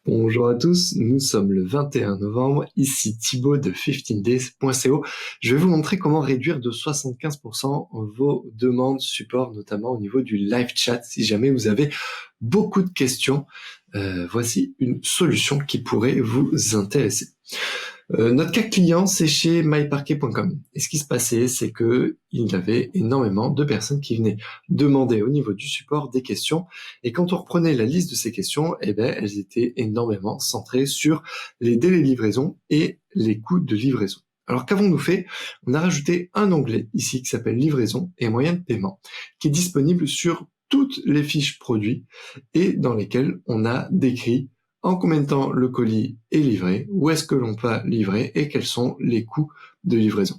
Bonjour à tous, nous sommes le 21 novembre, ici Thibaut de 15days.co. Je vais vous montrer comment réduire de 75% vos demandes support, notamment au niveau du live chat. Si jamais vous avez beaucoup de questions, voici une solution qui pourrait vous intéresser. Notre cas client, c'est chez myparquet.com. Et ce qui se passait, c'est que il y avait énormément de personnes qui venaient demander au niveau du support des questions. Et quand on reprenait la liste de ces questions, elles étaient énormément centrées sur les délais de livraison et les coûts de livraison. Alors qu'avons-nous fait? On a rajouté un onglet ici qui s'appelle livraison et moyens de paiement, qui est disponible sur toutes les fiches produits et dans lesquelles on a décrit en combien de temps le colis est livré, où est-ce que l'on peut livrer et quels sont les coûts de livraison.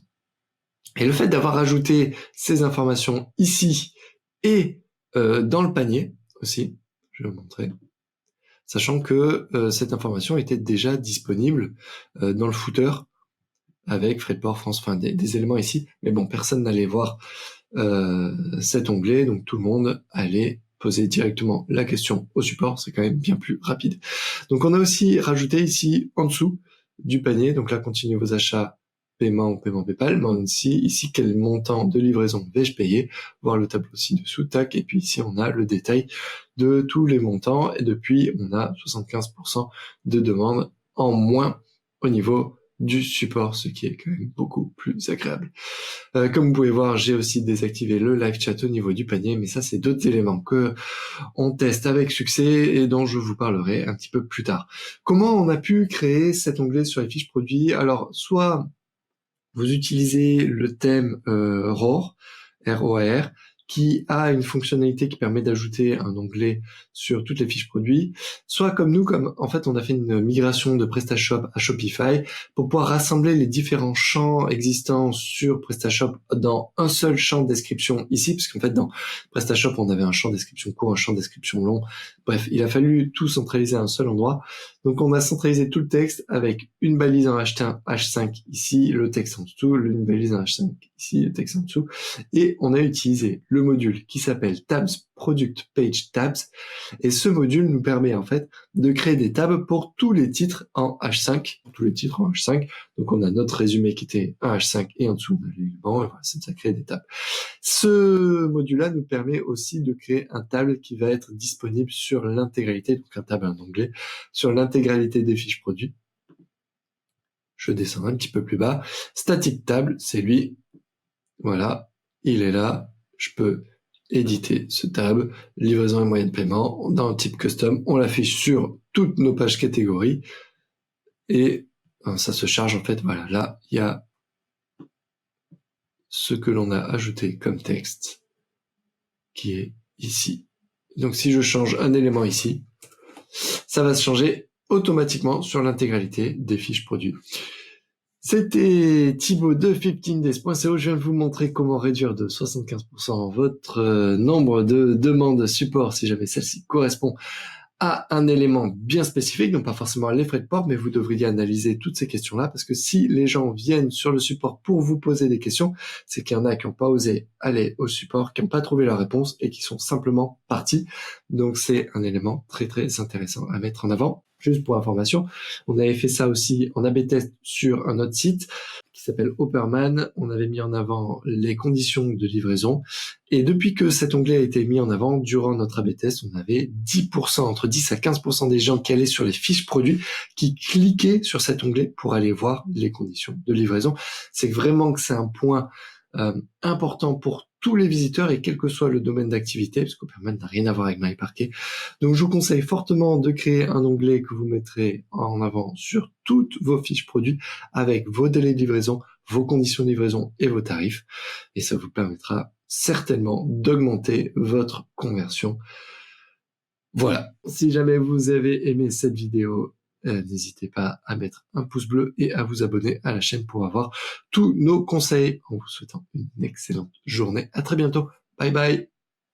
Et le fait d'avoir ajouté ces informations ici et dans le panier aussi, je vais vous montrer, sachant que cette information était déjà disponible dans le footer avec frais de port France, enfin des éléments ici, mais bon, personne n'allait voir cet onglet, donc tout le monde allait poser directement la question au support, c'est quand même bien plus rapide. Donc on a aussi rajouté ici en dessous du panier, donc là continuez vos achats, paiement ou paiement PayPal, mais on a aussi ici quel montant de livraison vais-je payer, voir le tableau ci-dessous, tac, et puis ici on a le détail de tous les montants, et depuis on a 75% de demandes en moins au niveau du support, ce qui est quand même beaucoup plus agréable. Comme vous pouvez voir, j'ai aussi désactivé le live chat au niveau du panier, mais ça c'est d'autres éléments que on teste avec succès et dont je vous parlerai un petit peu plus tard. Comment on a pu créer cet onglet sur les fiches produits? Alors, soit vous utilisez le thème ROR, R-O-R, qui a une fonctionnalité qui permet d'ajouter un onglet sur toutes les fiches produits, soit comme nous, comme en fait on a fait une migration de PrestaShop à Shopify pour pouvoir rassembler les différents champs existants sur PrestaShop dans un seul champ de description ici, parce qu'en fait dans PrestaShop on avait un champ de description court, un champ de description long, bref, il a fallu tout centraliser à un seul endroit. Donc on a centralisé tout le texte avec une balise en H1, H5 ici, le texte en dessous, une balise en H5 ici, le texte en dessous, et on a utilisé le module qui s'appelle Tabs Product Page Tabs, et ce module nous permet en fait de créer des tabs pour tous les titres en H5, donc on a notre résumé qui était un H5 et en dessous on a l'élément, et voilà, ça crée des tabs. Ce module-là nous permet aussi de créer un table qui va être disponible sur l'intégralité, donc un table en anglais, sur l'intégralité des fiches produits. Je descends un petit peu plus bas. Static table, c'est lui. Voilà, il est là. Je peux éditer ce tab, livraison et moyen de paiement. Dans le type custom, on l'affiche sur toutes nos pages catégories. Et ça se charge en fait, voilà, là, il y a ce que l'on a ajouté comme texte qui est ici. Donc si je change un élément ici, ça va se changer automatiquement sur l'intégralité des fiches produits. C'était Thibaut de 15days.co. Je viens de vous montrer comment réduire de 75% votre nombre de demandes support si jamais celle-ci correspond à un élément bien spécifique, donc pas forcément les frais de port, mais vous devriez analyser toutes ces questions-là, parce que si les gens viennent sur le support pour vous poser des questions, c'est qu'il y en a qui n'ont pas osé aller au support, qui n'ont pas trouvé la réponse et qui sont simplement partis. Donc c'est un élément très très intéressant à mettre en avant. Juste pour information, on avait fait ça aussi en A/B test sur un autre site qui s'appelle Hopperman. On avait mis en avant les conditions de livraison. Et depuis que cet onglet a été mis en avant, durant notre A/B test, on avait 10%, entre 10 à 15% des gens qui allaient sur les fiches produits, qui cliquaient sur cet onglet pour aller voir les conditions de livraison. C'est vraiment que c'est un point important pour tous les visiteurs et quel que soit le domaine d'activité, parce qu'Hopperman n'a rien à voir avec MyParquet. Donc je vous conseille fortement de créer un onglet que vous mettrez en avant sur toutes vos fiches produits avec vos délais de livraison, vos conditions de livraison et vos tarifs. Et ça vous permettra certainement d'augmenter votre conversion. Voilà, si jamais vous avez aimé cette vidéo, n'hésitez pas à mettre un pouce bleu et à vous abonner à la chaîne pour avoir tous nos conseils. En vous souhaitant une excellente journée. À très bientôt. Bye bye.